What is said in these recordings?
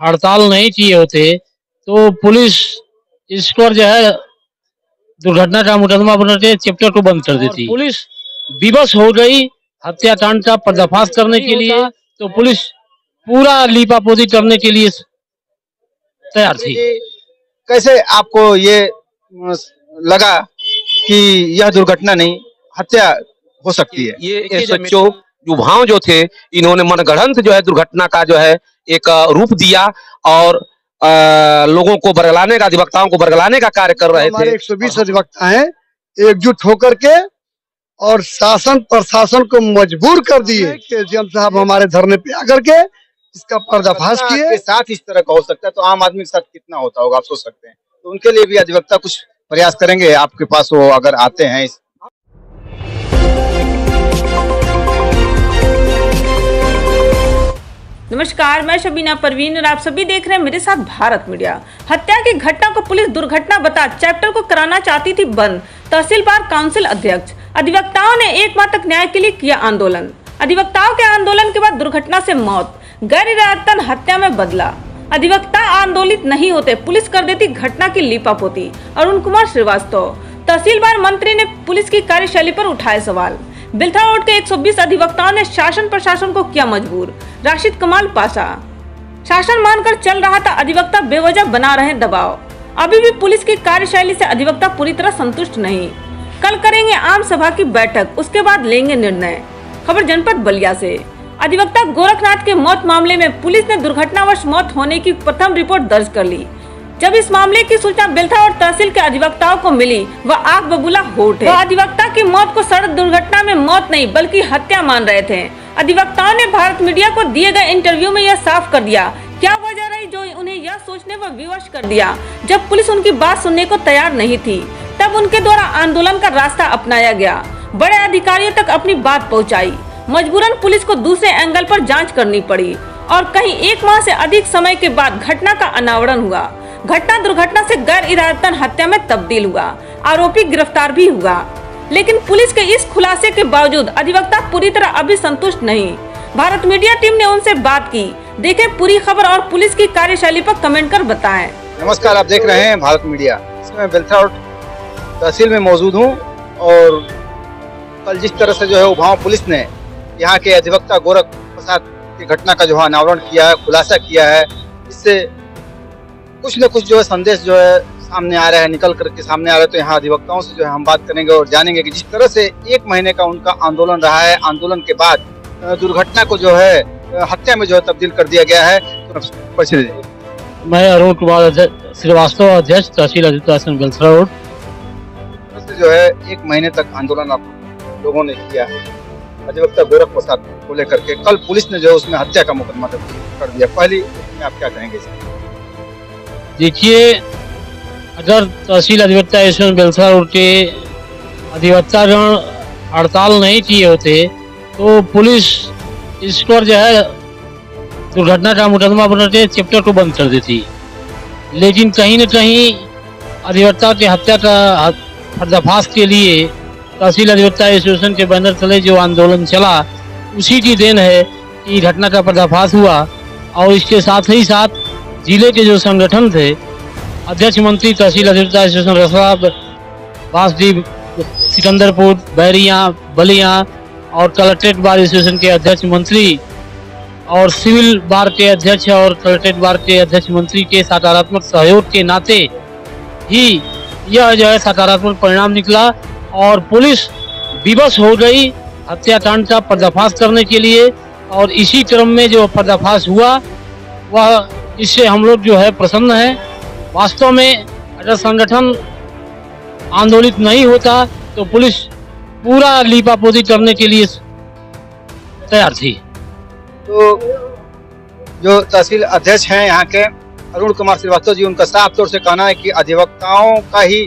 हड़ताल नहीं किए होते तो पुलिस इस पर जो है दुर्घटना का मुकदमा बना के चैप्टर को बंद कर देती। पुलिस विवश हो गई हत्याकांड का पर्दाफाश करने के लिए, तो पुलिस पूरा लीपापोती करने के लिए तैयार थी। कैसे आपको ये लगा कि यह दुर्घटना नहीं हत्या हो सकती है? ये एसएचओ युवाओं जो थे, इन्होंने मनगढ़ंत जो है दुर्घटना का जो है एक रूप दिया और लोगों को बरगलाने का, अधिवक्ताओं को बरगलाने का कार्य कर रहे थे। 120 अधिवक्ता हैं, एकजुट होकर के और शासन प्रशासन को मजबूर कर दिए कि जम साहब हमारे धरने पे आकर के इसका पर्दाफाश किए। के साथ इस तरह का हो सकता है तो आम आदमी के साथ कितना होता होगा आप सोच सकते हैं। तो उनके लिए भी अधिवक्ता कुछ प्रयास करेंगे आपके पास, वो अगर आते हैं। नमस्कार, मैं शबीना परवीन और आप सभी देख रहे हैं मेरे साथ भारत मीडिया। हत्या की घटना को पुलिस दुर्घटना बता चैप्टर को कराना चाहती थी बंद। तहसील बार काउंसिल अध्यक्ष, अधिवक्ताओं ने एक माह तक न्याय के लिए किया आंदोलन। अधिवक्ताओं के आंदोलन के बाद दुर्घटना से मौत, गैर इरादतन हत्या में बदला। अधिवक्ता आंदोलित नहीं होते, पुलिस कर देती घटना की लीपापोती। अरुण कुमार श्रीवास्तव, तहसील बार मंत्री ने पुलिस की कार्यशैली पर उठाए सवाल। बिल्था रोड के 120 अधिवक्ताओं ने शासन प्रशासन को किया मजबूर। राशिद कमाल पाशा, शासन मानकर चल रहा था, अधिवक्ता बेवजह बना रहे दबाव। अभी भी पुलिस की कार्यशैली से अधिवक्ता पूरी तरह संतुष्ट नहीं। कल करेंगे आम सभा की बैठक, उसके बाद लेंगे निर्णय। खबर जनपद बलिया से, अधिवक्ता गोरखनाथ के मौत मामले में पुलिस ने दुर्घटनावश मौत होने की प्रथम रिपोर्ट दर्ज कर ली। जब इस मामले की सूचना बिल्था और तहसील के अधिवक्ताओं को मिली, वह आग बबूला हो उठे। वह अधिवक्ता की मौत को सड़क दुर्घटना में मौत नहीं बल्कि हत्या मान रहे थे। अधिवक्ताओं ने भारत मीडिया को दिए गए इंटरव्यू में यह साफ कर दिया। क्या वजह रही जो उन्हें यह सोचने व विवश कर दिया? जब पुलिस उनकी बात सुनने को तैयार नहीं थी, तब उनके द्वारा आंदोलन का रास्ता अपनाया गया। बड़े अधिकारियों तक अपनी बात पहुँचाई। मजबूरन पुलिस को दूसरे एंगल पर जाँच करनी पड़ी और कहीं 1 माह से अधिक समय के बाद घटना का अनावरण हुआ। घटना दुर्घटना से गैर इरादतन हत्या में तब्दील हुआ। आरोपी गिरफ्तार भी हुआ, लेकिन पुलिस के इस खुलासे के बावजूद अधिवक्ता पूरी तरह अभी संतुष्ट नहीं। भारत मीडिया टीम ने उनसे बात की। देखें पूरी खबर और पुलिस की कार्यशैली पर कमेंट कर बताएं। नमस्कार, आप देख रहे हैं भारत मीडिया। इसमें बिल्था तहसील में मौजूद हूँ और कल जिस तरह से जो है उभाव पुलिस ने यहाँ के अधिवक्ता गोरख प्रसाद की घटना का जो है अनावरण किया है, खुलासा किया है, इससे कुछ न कुछ जो है संदेश जो है सामने आ रहा है, निकल करके सामने आ रहा है। तो यहाँ अधिवक्ताओं से जो है हम बात करेंगे और जानेंगे कि जिस तरह से 1 महीने का उनका आंदोलन रहा है, आंदोलन के बाद दुर्घटना को जो है हत्या में जो है तब्दील कर दिया गया है। तो मैं अरुण कुमार श्रीवास्तव, अध्यक्ष तहसील अधिवक्ता बिल्था रोड। जो है 1 महीने तक आंदोलन आप लोगों ने किया है अधिवक्ता गोरख प्रसाद को लेकर के, कल पुलिस ने जो है उसमें हत्या का मुकदमा कर दिया। पहली आप क्या कहेंगे? देखिए, अगर तहसील अधिवक्ता बिल्था रोड के अधिवक्तागण हड़ताल नहीं किए होते तो पुलिस इस पर जो है दुर्घटना का मुकदमा बना के चैप्टर को बंद कर देती। लेकिन कहीं न कहीं अधिवक्ता के हत्या का पर्दाफाश के लिए तहसील अधिवक्ता एसोसिएशन के बैनर तले जो आंदोलन चला, उसी की देन है कि घटना का पर्दाफाश हुआ। और इसके साथ ही साथ जिले के जो संगठन थे, अध्यक्ष मंत्री तहसील अधिवक्ता एसोसिएशन रसड़ा, बांसडीह, सिकंदरपुर, बैरिया, बलिया और कलेक्ट्रेट बार एसोसिएशन के अध्यक्ष मंत्री और सिविल बार के अध्यक्ष और कलेक्ट्रेट बार के अध्यक्ष मंत्री के सकारात्मक सहयोग के नाते ही यह जो है सकारात्मक परिणाम निकला और पुलिस विवश हो गई हत्याकांड का पर्दाफाश करने के लिए। और इसी क्रम में जो पर्दाफाश हुआ वह इससे हम लोग जो है प्रसन्न हैं। वास्तव में अगर संगठन आंदोलित नहीं होता तो पुलिस पूरा लीपापोती करने के लिए तैयार थी। तो जो तहसील अध्यक्ष हैं यहाँ के अरुण कुमार श्रीवास्तव जी, उनका साफ तौर से कहना है कि अधिवक्ताओं का ही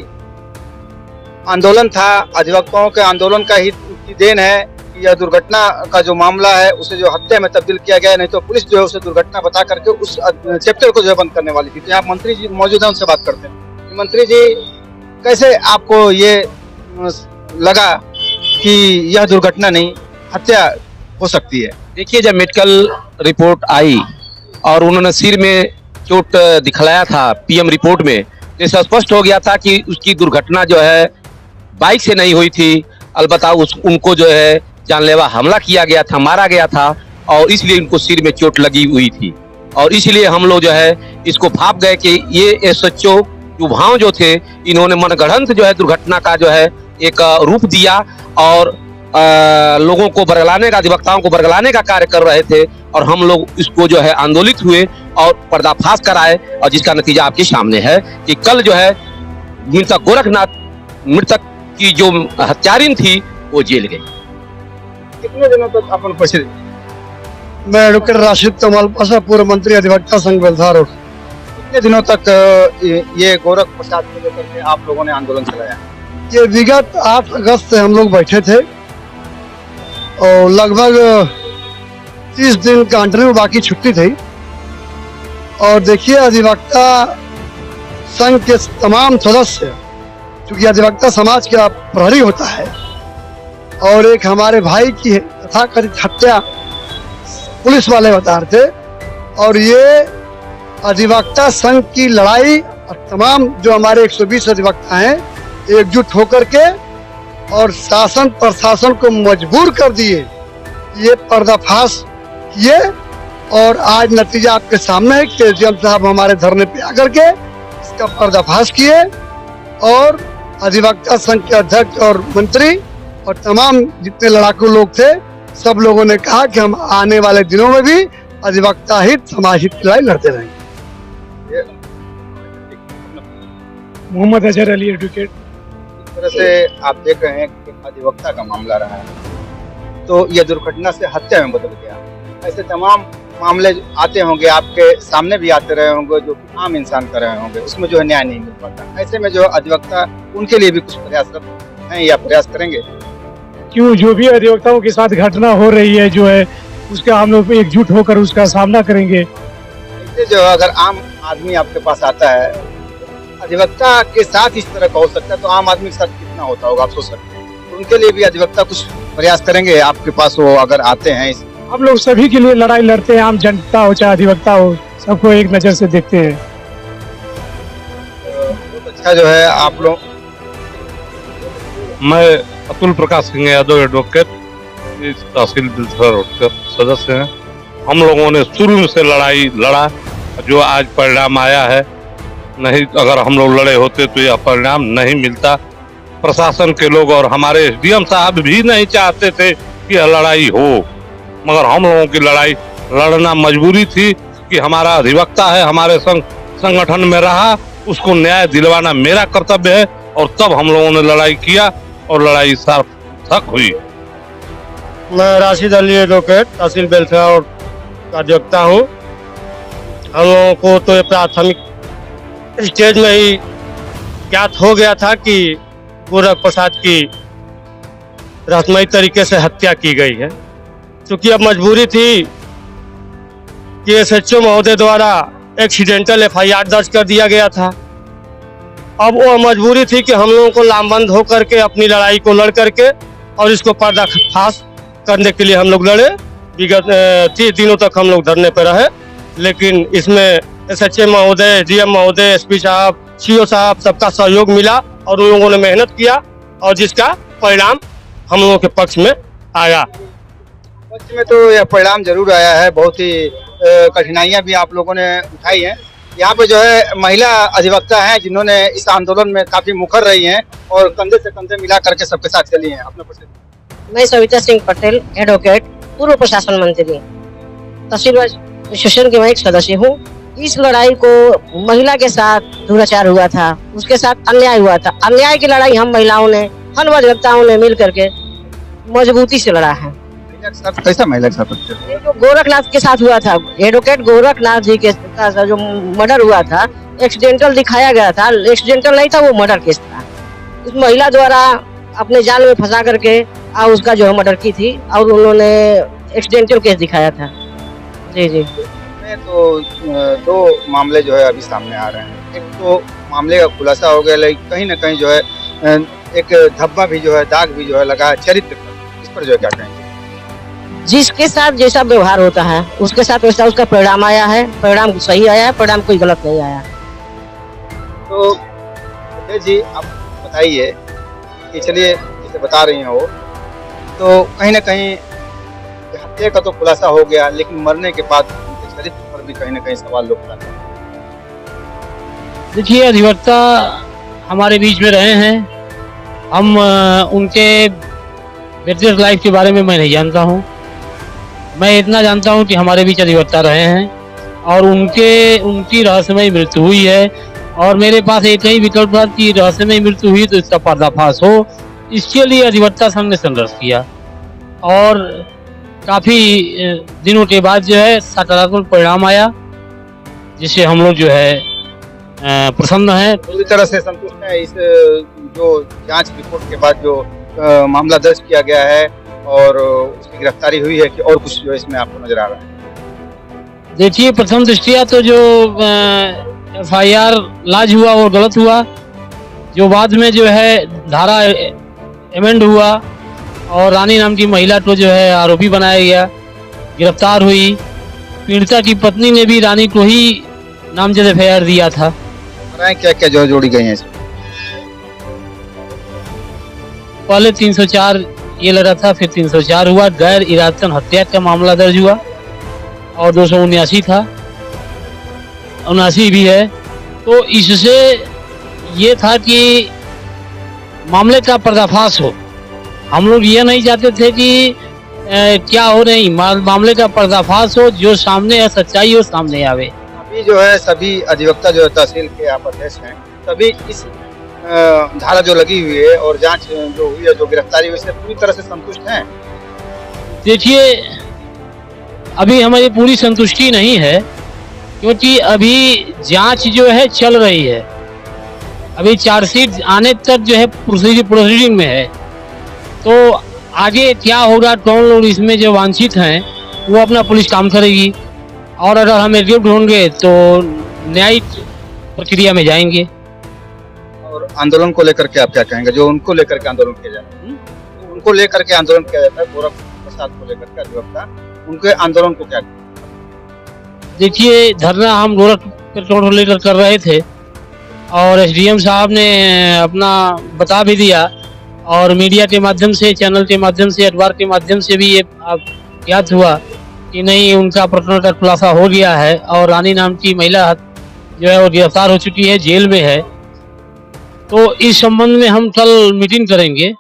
आंदोलन था, अधिवक्ताओं के आंदोलन का ही देन है कि यह दुर्घटना का जो मामला है उसे जो हत्या में तब्दील किया गया, नहीं तो पुलिस जो है उसे दुर्घटना बता करके उस चैप्टर को जो है बंद करने वाली थी। तो यहाँ मंत्री जी मौजूद है, उनसे बात करते हैं। मंत्री जी, कैसे आपको ये लगा कि यह दुर्घटना नहीं हत्या हो सकती है? देखिए, जब मेडिकल रिपोर्ट आई और उन्होंने सिर में चोट दिखलाया था पीएम रिपोर्ट में, तो इससे स्पष्ट हो गया था कि उसकी दुर्घटना जो है बाइक से नहीं हुई थी, अलबत्ता उनको जो है जानलेवा हमला किया गया था, मारा गया था, और इसलिए उनको सिर में चोट लगी हुई थी। और इसलिए हम लोग जो है इसको भाप गए कि ये एसएचओ युवाओं जो थे, इन्होंने मनगढ़ंत जो है दुर्घटना का जो है एक रूप दिया और लोगों को बरगलाने का, अधिवक्ताओं को बरगलाने का कार्य कर रहे थे, और हम लोग इसको जो है आंदोलित हुए और पर्दाफाश कराए, और जिसका नतीजा आपके सामने है कि कल जो है मृतक की जो हत्यारिन थी वो जेल गई। कितने दिनों तक अपन पछड़े? मैं एडवोकेट राशिद कमाल पाशा, पूर्व मंत्री अधिवक्ता संघ बेलसार रोड। कितने दिनों तक ये गोरख प्रसाद को लेकर के आप लोगों ने आंदोलन चलाया? ये विगत 8 अगस्त से हम लोग बैठे थे और लगभग 30 दिन का इंटरव्यू बाकी छुट्टी थी। और देखिए, अधिवक्ता संघ के तमाम सदस्य, चूंकि अधिवक्ता समाज का प्रहरी होता है और एक हमारे भाई की तथाकथित हत्या पुलिस वाले बता रहे थे, और ये अधिवक्ता संघ की लड़ाई और तमाम जो हमारे 120 अधिवक्ता हैं एकजुट होकर के और शासन प्रशासन को मजबूर कर दिए, ये पर्दाफाश किए। और आज नतीजा आपके सामने है कि एसडीएम साहब हमारे धरने पे आकर के इसका पर्दाफाश किए, और अधिवक्ता संघ के अध्यक्ष और मंत्री और तमाम जितने लड़ाकू लोग थे, सब लोगों ने कहा कि हम आने वाले दिनों में भी अधिवक्ता हित, समाज हित की लड़ाई लड़ते रहेंगे। मोहम्मद अजहर अली, एडवोकेट। इस तरह से आप देख रहे हैं कि अधिवक्ता का मामला रहा है, तो यह दुर्घटना से हत्या में बदल गया। ऐसे तमाम मामले आते होंगे, आपके सामने भी आते रहे होंगे, जो आम इंसान कर रहे होंगे, उसमें जो है न्याय नहीं मिल पाता। ऐसे में जो अधिवक्ता, उनके लिए भी कुछ प्रयासरत हैं या प्रयास करेंगे? क्यों, जो भी अधिवक्ताओं के साथ घटना हो रही है जो है, उसका हम लोग एकजुट होकर उसका सामना करेंगे। ऐसे जो अगर आम आदमी आपके पास आता है, अधिवक्ता के साथ इस तरह का हो सकता है, तो आम आदमी के साथ कितना होता होगा आप सोच सकते हैं। तो उनके लिए भी अधिवक्ता कुछ प्रयास करेंगे आपके पास, वो अगर आते हैं? हम लोग सभी के लिए लड़ाई लड़ते हैं, आम जनता हो चाहे अधिवक्ता हो, सबको एक नजर से देखते हैं। बहुत अच्छा जो है आप लोग। मैं अतुल प्रकाश सिंह यादव, एडवोकेट, इस तहसील बेलसार रोड का सदस्य हैं। हम लोगों ने शुरू से लड़ाई लड़ा, जो आज परिणाम आया है। नहीं, अगर हम लोग लड़े होते तो यह परिणाम नहीं मिलता। प्रशासन के लोग और हमारे एसडीएम साहब भी नहीं चाहते थे कि यह लड़ाई हो, मगर हम लोगों की लड़ाई लड़ना मजबूरी थी कि हमारा अधिवक्ता है, हमारे संगठन में रहा, उसको न्याय दिलवाना मेरा कर्तव्य है, और तब हम लोगों ने लड़ाई किया और लड़ाई सार्थक हुई। मैं राशिद अली, एडवोकेट, तहसील बेलसार का अधिवक्ता हूँ। हम लोगों को तो प्राथमिक स्टेज में ही ज्ञात हो गया था कि गोरख प्रसाद की रहस्यमयी तरीके से हत्या की गई है। चूंकि अब मजबूरी थी कि एसएचओ महोदय द्वारा एक्सीडेंटल एफआईआर दर्ज कर दिया गया था। अब वो मजबूरी थी कि हम लोगों को लामबंद होकर के अपनी लड़ाई को लड़ करके और इसको पर्दाफाश करने के लिए हम लोग लड़े। विगत 30 दिनों तक हम लोग धरने पर रहे, लेकिन इसमें एसएचओ महोदय, डीएम महोदय, एसपी साहब, सीओ साहब, सबका सहयोग मिला और उन लोगों ने मेहनत किया, और जिसका परिणाम हम लोगों के पक्ष में आया। पक्ष में तो यह परिणाम जरूर आया है। बहुत ही कठिनाइयां भी आप लोगों ने उठाई हैं। यहाँ पे जो है महिला अधिवक्ता हैं, जिन्होंने इस आंदोलन में काफी मुखर रही हैं और कंधे से कंधे मिला करके सबके साथ चली हैं। अपना परिचय। मैं सविता सिंह पटेल, एडवोकेट, पूर्व प्रशासन मंत्री, तहसील एसोसिएशन के मैं एक सदस्य हूँ। इस लड़ाई को महिला के साथ दुराचार हुआ था, उसके साथ अन्याय हुआ था। अन्याय की लड़ाई हम महिलाओं ने, हम अधिवक्ताओं ने मिल करके मजबूती से लड़ा है। कैसा महिला के साथ? जो गोरखनाथ के साथ हुआ था, एडवोकेट गोरखनाथ जी के जो मर्डर हुआ था, एक्सीडेंटल दिखाया गया था, एक्सीडेंटल नहीं था, वो मर्डर केस था। उस महिला द्वारा अपने जाल में फंसा करके और उसका जो है मर्डर की थी, और उन्होंने एक्सीडेंटल केस दिखाया था। जी जी। तो 2 मामले जो है अभी सामने आ रहे हैं। एक तो मामले का खुलासा हो गया, लेकिन कहीं ना कहीं जो है एक धब्बा भी जो है, दाग भी जो है लगा है चरित्र पर। इस पर जो है क्या कहेंगे? जिसके साथ जैसा व्यवहार होता है उसके साथ वैसा उसका परिणाम आया है। परिणाम सही आया है, परिणाम कोई गलत नहीं आया। तो अजय जी आप बताइए कि चलिए जैसे बता रही हैं वो, तो कहीं ना कहीं हत्या का तो खुलासा हो गया, लेकिन मरने के बाद उनके चरित्र पर भी कहीं ना कहीं सवाल लोग उठाते हैं। देखिए, अधिवक्ता हमारे बीच में रहे हैं। हम उनके व्यक्तिगत लाइफ के बारे में मैं नहीं जानता हूँ। मैं इतना जानता हूँ कि हमारे बीच अधिवक्ता रहे हैं और उनकी रहस्यमयी मृत्यु हुई है। और मेरे पास एक ही विकल्प था कि रहस्यमयी मृत्यु हुई तो इसका पर्दाफाश हो। इसके लिए अधिवक्ता संघ ने संघर्ष किया और काफी दिनों के बाद जो है सकारात्मक परिणाम आया, जिससे हम लोग जो है प्रसन्न है, पूरी तरह से संतुष्ट है इस जो जांच रिपोर्ट के बाद जो मामला दर्ज किया गया है और उसकी गिरफ्तारी हुई है, कि और कुछ जो इसमें आपको नजर आ रहा है? देखिए, प्रथम दृष्टिया तो जो FIR लाज हुआ वो गलत हुआ। जो बाद में जो है धारा एमेंड हुआ और रानी नाम की महिला को जो है आरोपी बनाया गया, गिरफ्तार हुई। पीड़िता की पत्नी ने भी रानी को ही नामजद FIR दिया था। क्या क्या जो जोड़ी गई हैं इसमें? पहले 304 ये लगा था, फिर 304 हुआ। गैर इरादतन हत्या का मामला दर्ज हुआ और 279 था, 79 भी है। तो इससे ये था कि मामले का पर्दाफाश हो। हम लोग ये नहीं चाहते थे कि क्या हो रही, मामले का पर्दाफाश हो, जो सामने है सच्चाई हो सामने आवे। अभी जो है सभी अधिवक्ता जो है तहसील के आप अध्यक्ष हैं, सभी इस धारा जो लगी हुई है और जांच जो हुई है, जो गिरफ्तारी हुई, इससे पूरी तरह से संतुष्ट हैं? देखिए, अभी हमारी पूरी संतुष्टि नहीं है, क्योंकि अभी जांच जो है चल रही है। अभी चार्जशीट आने तक जो है प्रोसीडिंग में है। तो आगे क्या होगा, कौन लोग इसमें जो वांछित हैं वो अपना पुलिस काम करेगी, और अगर हम एग्जिक्यूट होंगे तो न्यायिक प्रक्रिया में जाएंगे। और आंदोलन को लेकर के आप क्या कहेंगे, जो उनको लेकर के आंदोलन किया जाता है, उनको लेकर के आंदोलन किया जाता है, गोरख प्रसाद को लेकर के अधिवक्ता, उनके आंदोलन को क्या? देखिए, धरना हम गोरख पेट्रोल को लेकर कर रहे थे और SDM साहब ने अपना बता भी दिया, और मीडिया के माध्यम से, चैनल के माध्यम से, अखबार के माध्यम से भी ये ज्ञात हुआ कि नहीं, उनका प्रकरण का खुलासा हो गया है और रानी नाम की महिला जो है वो गिरफ्तार हो चुकी है, जेल में है। तो इस संबंध में हम कल मीटिंग करेंगे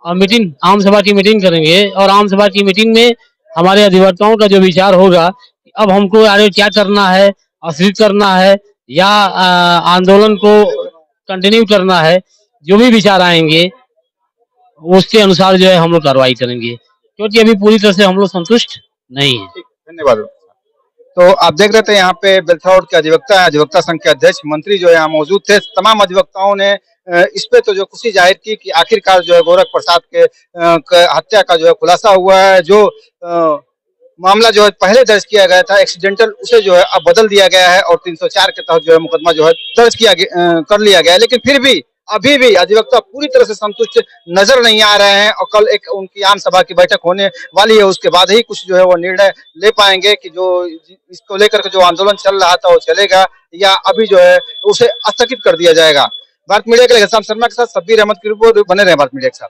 और आम सभा की मीटिंग करेंगे, और आम सभा की मीटिंग में हमारे अधिवक्ताओं का जो विचार होगा, अब हमको आगे क्या करना है, अस्वीकृत करना है या आंदोलन को कंटिन्यू करना है, जो भी विचार आएंगे उसके अनुसार जो है हम लोग कार्रवाई करेंगे, क्योंकि अभी पूरी तरह से हम लोग संतुष्ट नहीं है। धन्यवाद। तो आप देख रहे थे यहाँ पे बेलथरा रोड के अधिवक्ता संघ के अध्यक्ष मंत्री जो यहाँ मौजूद थे। तमाम अधिवक्ताओं ने इस पे तो जो खुशी जाहिर की कि आखिरकार जो है गोरख प्रसाद के हत्या का जो है खुलासा हुआ है। जो मामला जो है पहले दर्ज किया गया था एक्सीडेंटल, उसे जो है अब बदल दिया गया है और 304 के तहत जो है मुकदमा जो है दर्ज कर लिया गया है। लेकिन फिर भी अभी भी अधिवक्ता पूरी तरह से संतुष्ट नजर नहीं आ रहे हैं और कल एक उनकी आम सभा की बैठक होने वाली है, उसके बाद ही कुछ जो है वो निर्णय ले पाएंगे कि जो इसको लेकर के जो आंदोलन चल रहा था वो चलेगा या अभी जो है उसे स्थगित कर दिया जाएगा। भारत मीडिया के लिए शर्मा के साथ शब्बीर अहमद की रिपोर्ट। बने रहे भारत मीडिया के साथ।